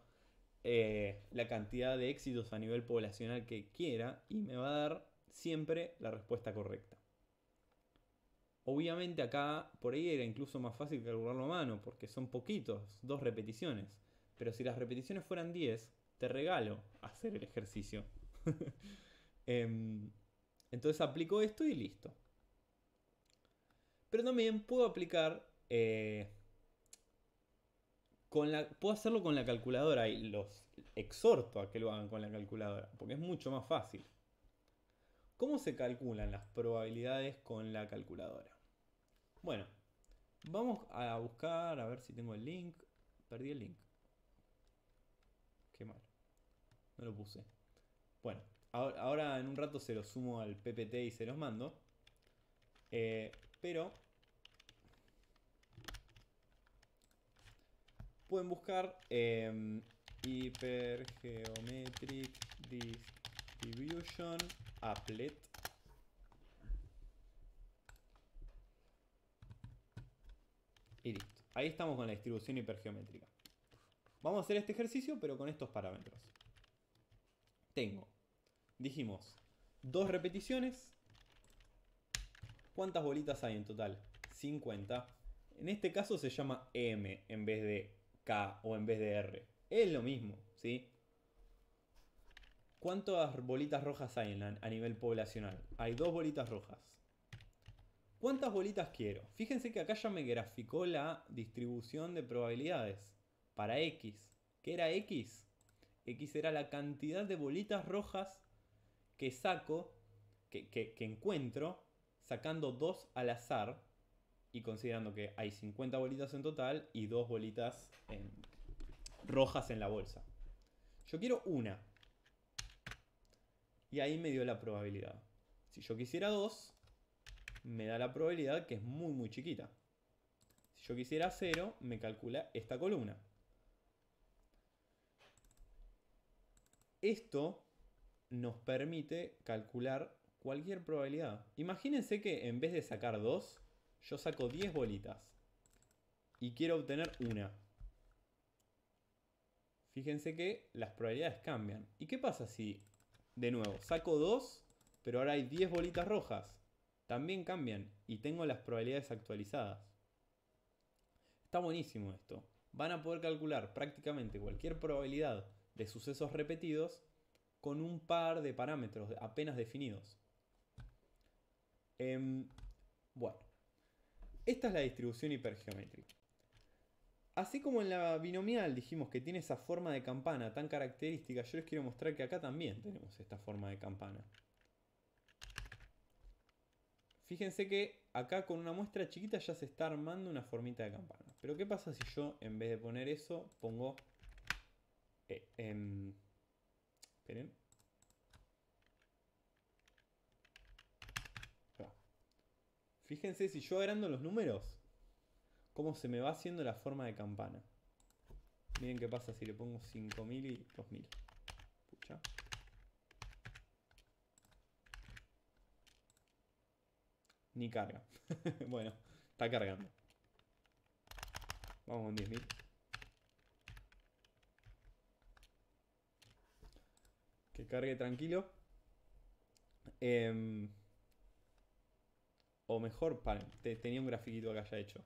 la cantidad de éxitos a nivel poblacional que quiera, y me va a dar siempre la respuesta correcta. Obviamente acá por ahí era incluso más fácil calcularlo a mano, porque son poquitos, 2 repeticiones. Pero si las repeticiones fueran 10, te regalo hacer el ejercicio. Entonces aplico esto y listo. Pero también puedo aplicar... puedo hacerlo con la calculadora y los exhorto a que lo hagan con la calculadora, porque es mucho más fácil. ¿Cómo se calculan las probabilidades con la calculadora? Bueno, vamos a buscar, a ver si tengo el link. Perdí el link. Qué mal. No lo puse. Bueno, ahora en un rato se los sumo al PPT y se los mando. Pero pueden buscar Hypergeometric Distribution Applet. Y listo. Ahí estamos con la distribución hipergeométrica. Vamos a hacer este ejercicio, pero con estos parámetros. Tengo, dijimos, 2 repeticiones. ¿Cuántas bolitas hay en total? 50. En este caso se llama M en vez de K o en vez de R. Es lo mismo, ¿sí? ¿Cuántas bolitas rojas hay a nivel poblacional? Hay 2 bolitas rojas. ¿Cuántas bolitas quiero? Fíjense que acá ya me graficó la distribución de probabilidades para X. ¿Qué era X? X era la cantidad de bolitas rojas que saco, que encuentro, sacando 2 al azar y considerando que hay 50 bolitas en total y 2 bolitas rojas en la bolsa. Yo quiero una. Y ahí me dio la probabilidad. Si yo quisiera 2, me da la probabilidad que es muy muy chiquita. Si yo quisiera 0, me calcula esta columna. Esto nos permite calcular cualquier probabilidad. Imagínense que en vez de sacar 2, yo saco 10 bolitas y quiero obtener una. Fíjense que las probabilidades cambian. ¿Y qué pasa si, de nuevo, saco 2, pero ahora hay 10 bolitas rojas? También cambian y tengo las probabilidades actualizadas. Está buenísimo esto. Van a poder calcular prácticamente cualquier probabilidad de sucesos repetidos con un par de parámetros apenas definidos. Em, bueno, esta es la distribución hipergeométrica. Así como en la binomial dijimos que tiene esa forma de campana tan característica, yo les quiero mostrar que acá también tenemos esta forma de campana. Fíjense que acá con una muestra chiquita ya se está armando una formita de campana. Pero ¿qué pasa si yo en vez de poner eso pongo... esperen. Fíjense si yo agrando los números, cómo se me va haciendo la forma de campana. Miren qué pasa si le pongo 5000 y 2000. Pucha. Ni carga. Bueno, está cargando. Vamos con 10.000. Que cargue tranquilo. O mejor, paren, tenía un grafiquito acá ya hecho.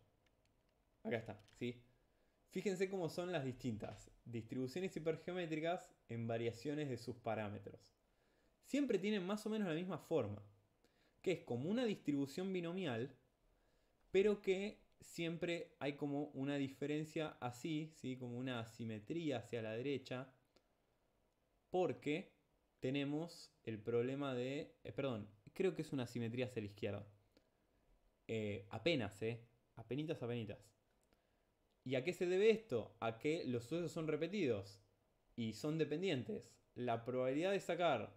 Acá está, ¿sí? Fíjense cómo son las distintas distribuciones hipergeométricas en variaciones de sus parámetros. Siempre tienen más o menos la misma forma, que es como una distribución binomial, pero que siempre hay como una diferencia así, ¿sí? Como una asimetría hacia la derecha, porque tenemos el problema de... perdón, creo que es una asimetría hacia la izquierda. Apenas, apenitas, apenitas. ¿Y a qué se debe esto? A que los sucesos son repetidos y son dependientes. La probabilidad de sacar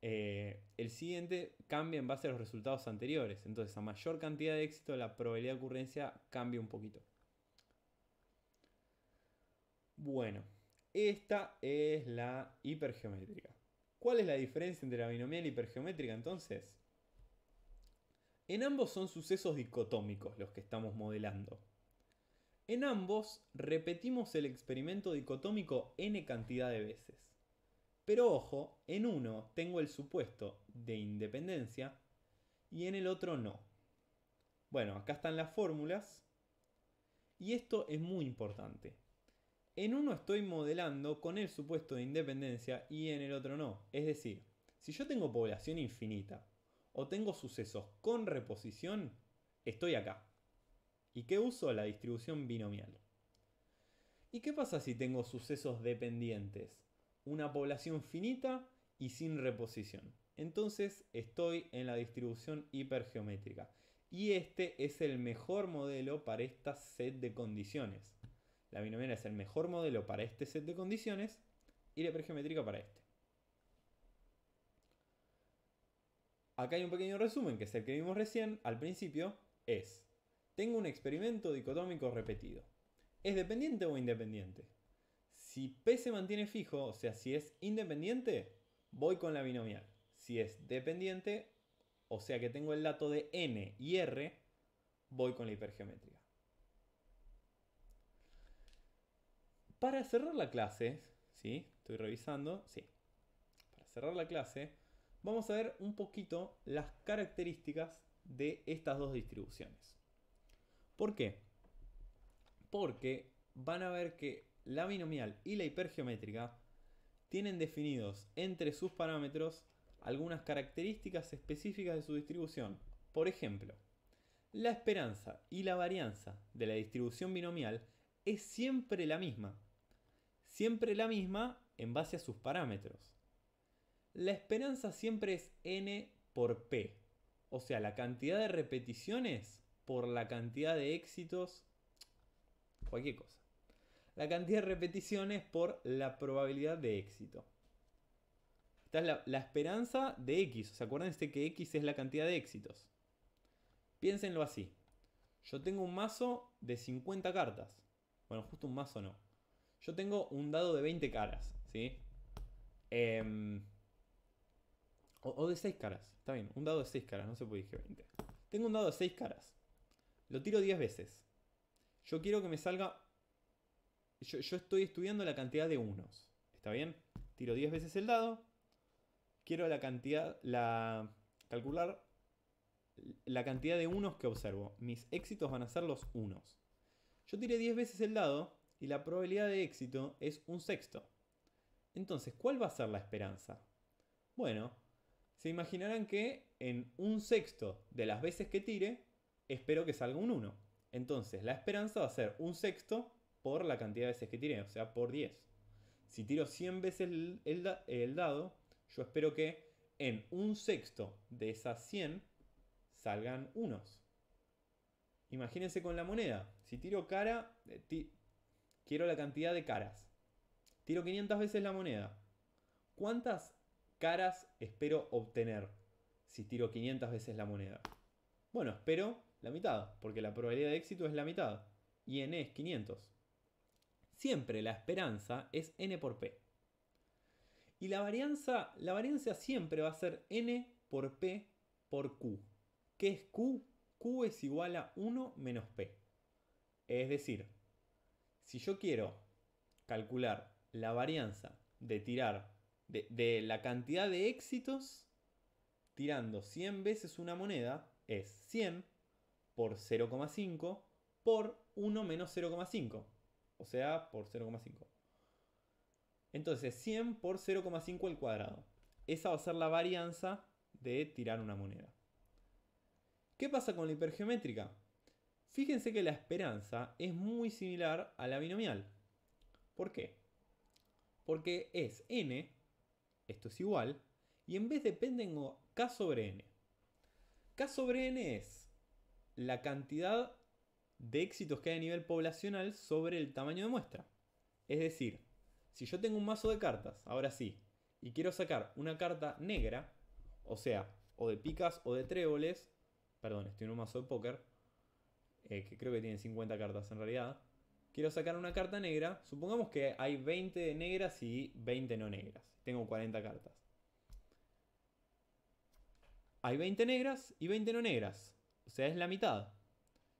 el siguiente cambia en base a los resultados anteriores. Entonces, a mayor cantidad de éxito, la probabilidad de ocurrencia cambia un poquito. Bueno, esta es la hipergeométrica. ¿Cuál es la diferencia entre la binomial y hipergeométrica entonces? En ambos son sucesos dicotómicos los que estamos modelando. En ambos repetimos el experimento dicotómico n cantidad de veces. Pero ojo, en uno tengo el supuesto de independencia y en el otro no. Bueno, acá están las fórmulas y esto es muy importante. En uno estoy modelando con el supuesto de independencia y en el otro no. Es decir, si yo tengo población infinita o tengo sucesos con reposición, estoy acá. ¿Y qué uso? La distribución binomial. ¿Y qué pasa si tengo sucesos dependientes? Una población finita y sin reposición. Entonces estoy en la distribución hipergeométrica. Y este es el mejor modelo para esta set de condiciones. La binomial es el mejor modelo para este set de condiciones y la hipergeométrica para este. Acá hay un pequeño resumen que es el que vimos recién al principio. Tengo un experimento dicotómico repetido. ¿Es dependiente o independiente? Si P se mantiene fijo, o sea, si es independiente, voy con la binomial. Si es dependiente, o sea que tengo el dato de N y R, voy con la hipergeométrica. Para cerrar la clase, ¿sí? Estoy revisando, sí. Para cerrar la clase, vamos a ver un poquito las características de estas dos distribuciones. ¿Por qué? Porque van a ver que la binomial y la hipergeométrica tienen definidos entre sus parámetros algunas características específicas de su distribución. Por ejemplo, la esperanza y la varianza de la distribución binomial es siempre la misma. Siempre la misma en base a sus parámetros. La esperanza siempre es n por p. O sea, la cantidad de repeticiones por la cantidad de éxitos, cualquier cosa. La cantidad de repeticiones por la probabilidad de éxito. Esta es la esperanza de x. O sea, acuérdense que x es la cantidad de éxitos. Piénsenlo así. Yo tengo un mazo de 50 cartas. Bueno, justo un mazo no. Yo tengo un dado de 20 caras, ¿sí? O de 6 caras. Está bien, un dado de 6 caras, no sé por qué dije 20. Tengo un dado de 6 caras. Lo tiro 10 veces. Yo quiero que me salga... Yo estoy estudiando la cantidad de unos. ¿Está bien? Tiro 10 veces el dado. Quiero la cantidad... calcular la cantidad de unos que observo. Mis éxitos van a ser los unos. Yo tiré 10 veces el dado y la probabilidad de éxito es un sexto. Entonces, ¿cuál va a ser la esperanza? Bueno, se imaginarán que en un sexto de las veces que tire, espero que salga un 1. Entonces, la esperanza va a ser un sexto por la cantidad de veces que tiré, o sea, por 10. Si tiro 100 veces el dado, yo espero que en un sexto de esas 100 salgan unos. Imagínense con la moneda. Si tiro cara, quiero la cantidad de caras. Tiro 500 veces la moneda. ¿Cuántas caras espero obtener si tiro 500 veces la moneda? Bueno, espero la mitad, porque la probabilidad de éxito es la mitad. Y n es 500. Siempre la esperanza es n por p. Y la varianza siempre va a ser n por p por q. ¿Qué es q? Q es igual a 1 menos p. Es decir, si yo quiero calcular la varianza de tirar de la cantidad de éxitos tirando 100 veces una moneda, es 100 por 0,5 por 1 menos 0,5. O sea, por 0,5. Entonces 100 por 0,5 al cuadrado. Esa va a ser la varianza de tirar una moneda. ¿Qué pasa con la hipergeométrica? Fíjense que la esperanza es muy similar a la binomial. ¿Por qué? Porque es n, esto es igual, y en vez de p tengo k sobre n. K sobre n es la cantidad de éxitos que hay a nivel poblacional sobre el tamaño de muestra. Es decir, si yo tengo un mazo de cartas, ahora sí, y quiero sacar una carta negra, o sea, o de picas o de tréboles, perdón, estoy en un mazo de póker, que creo que tiene 50 cartas en realidad, quiero sacar una carta negra, supongamos que hay 20 negras y 20 no negras, tengo 40 cartas. Hay 20 negras y 20 no negras, o sea, es la mitad.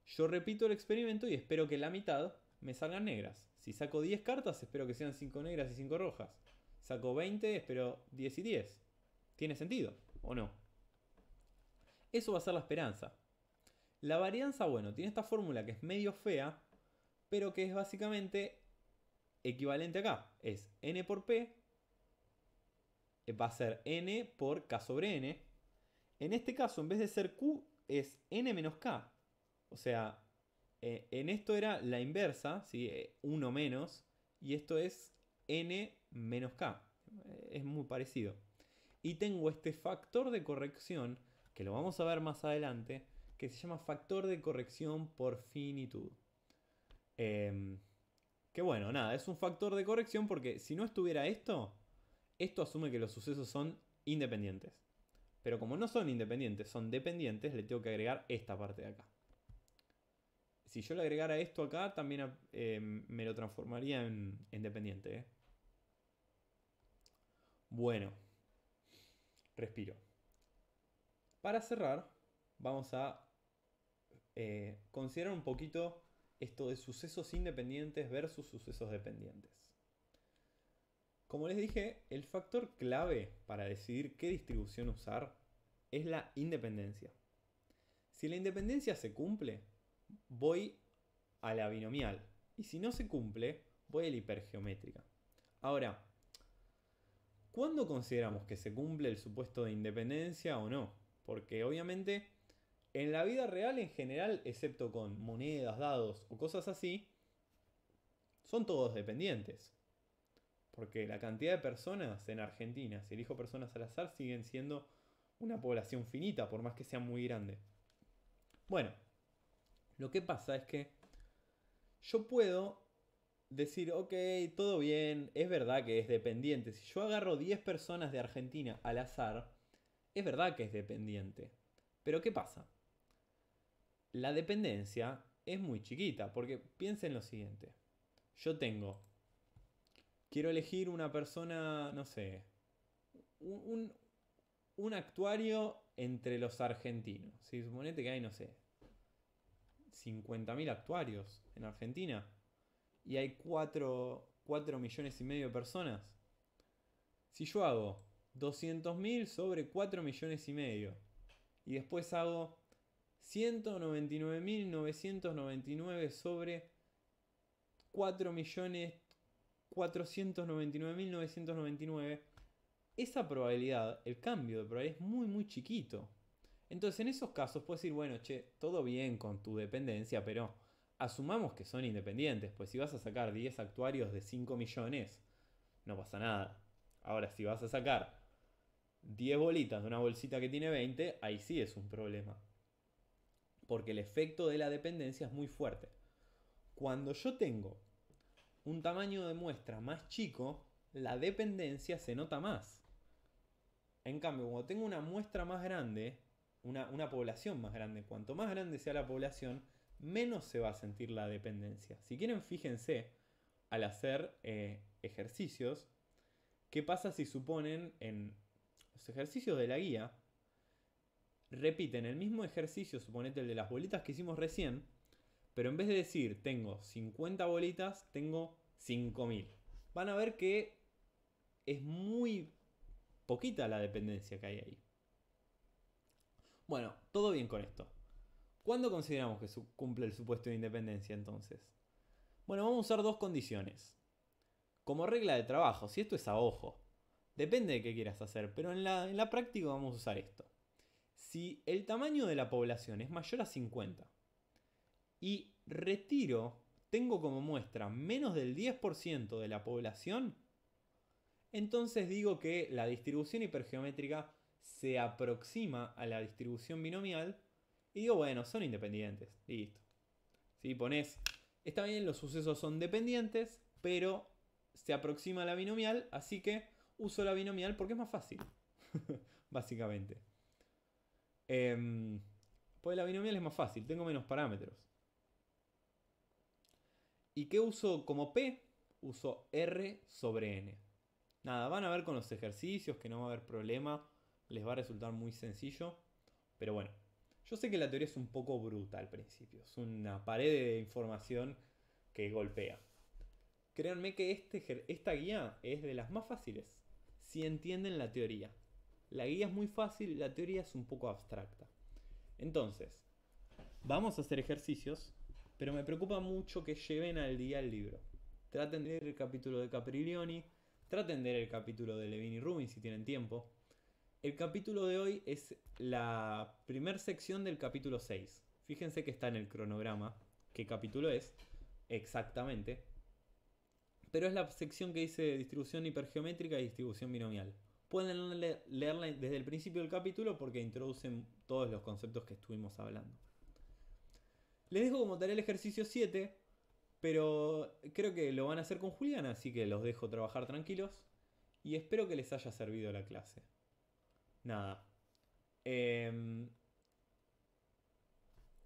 Yo repito el experimento y espero que la mitad me salgan negras. Si saco 10 cartas, espero que sean 5 negras y 5 rojas. Saco 20, espero 10 y 10. ¿Tiene sentido o no? Eso va a ser la esperanza. La varianza, bueno, tiene esta fórmula que es medio fea, pero que es básicamente equivalente acá. Es n por p, va a ser n por k sobre n. En este caso, en vez de ser q, es n menos k. O sea, en esto era la inversa, ¿sí? 1 menos, y esto es n menos k. Es muy parecido. Y tengo este factor de corrección, que lo vamos a ver más adelante, que se llama factor de corrección por finitud. Que bueno, nada, es un factor de corrección porque si no estuviera esto, esto asume que los sucesos son independientes. Pero como no son independientes, son dependientes, le tengo que agregar esta parte de acá. Si yo le agregara esto acá, también me lo transformaría en dependiente. Bueno, respiro. Para cerrar, vamos a considerar un poquito esto de sucesos independientes versus sucesos dependientes. Como les dije, el factor clave para decidir qué distribución usar es la independencia. Si la independencia se cumple, voy a la binomial. Y si no se cumple, voy a la hipergeométrica. Ahora, ¿cuándo consideramos que se cumple el supuesto de independencia o no? Porque obviamente en la vida real en general, excepto con monedas, dados o cosas así, son todos dependientes. Porque la cantidad de personas en Argentina, si elijo personas al azar, siguen siendo una población finita, por más que sea muy grande. Bueno, lo que pasa es que yo puedo decir, ok, todo bien, es verdad que es dependiente. Si yo agarro 10 personas de Argentina al azar, es verdad que es dependiente. Pero ¿qué pasa? La dependencia es muy chiquita, porque piensen lo siguiente. Yo quiero elegir una persona, no sé, un actuario entre los argentinos. Si suponete que hay, no sé, 50.000 actuarios en Argentina y hay 4 millones y medio de personas. Si yo hago 200.000 sobre 4 millones y medio y después hago 199.999 sobre 4.499.999, esa probabilidad, el cambio de probabilidad es muy muy chiquito. Entonces en esos casos puedes decir, bueno, che, todo bien con tu dependencia, pero asumamos que son independientes, pues si vas a sacar 10 actuarios de 5 millones, no pasa nada. Ahora, si vas a sacar 10 bolitas de una bolsita que tiene 20, ahí sí es un problema. Porque el efecto de la dependencia es muy fuerte. Cuando yo tengo un tamaño de muestra más chico, la dependencia se nota más. En cambio, cuando tengo una muestra más grande, una población más grande, cuanto más grande sea la población, menos se va a sentir la dependencia. Si quieren, fíjense, al hacer ejercicios, ¿qué pasa si suponen en los ejercicios de la guía, repiten el mismo ejercicio, suponete el de las bolitas que hicimos recién, pero en vez de decir tengo 50 bolitas, tengo 5000? Van a ver que es muy poquita la dependencia que hay ahí. Bueno, todo bien con esto. ¿Cuándo consideramos que cumple el supuesto de independencia entonces? Bueno, vamos a usar dos condiciones. Como regla de trabajo, si esto es a ojo, depende de qué quieras hacer, pero en la práctica vamos a usar esto. Si el tamaño de la población es mayor a 50 y retiro, tengo como muestra menos del 10% de la población, entonces digo que la distribución hipergeométrica se aproxima a la distribución binomial y digo, bueno, son independientes. Listo. ¿Sí? Pones, está bien, los sucesos son dependientes, pero se aproxima a la binomial, así que uso la binomial porque es más fácil. Básicamente. Pues la binomial es más fácil, tengo menos parámetros. ¿Y qué uso como P? Uso R sobre N. Nada, van a ver con los ejercicios que no va a haber problema, les va a resultar muy sencillo, pero bueno, yo sé que la teoría es un poco bruta al principio, es una pared de información que golpea. Créanme que esta guía es de las más fáciles, si entienden la teoría. La guía es muy fácil, la teoría es un poco abstracta. Entonces, vamos a hacer ejercicios, pero me preocupa mucho que lleven al día el libro. Traten de leer el capítulo de Capriglioni, traten de leer el capítulo de Levine y Rubin si tienen tiempo. El capítulo de hoy es la primera sección del capítulo 6. Fíjense que está en el cronograma qué capítulo es exactamente. Pero es la sección que dice distribución hipergeométrica y distribución binomial. Pueden leerla desde el principio del capítulo porque introducen todos los conceptos que estuvimos hablando. Les dejo como tarea el ejercicio 7, pero creo que lo van a hacer con Juliana, así que los dejo trabajar tranquilos y espero que les haya servido la clase. Nada.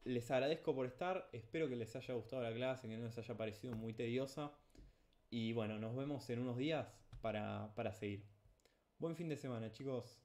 Les agradezco por estar, espero que les haya gustado la clase, que no les haya parecido muy tediosa. Y bueno, nos vemos en unos días para seguir. Buen fin de semana, chicos.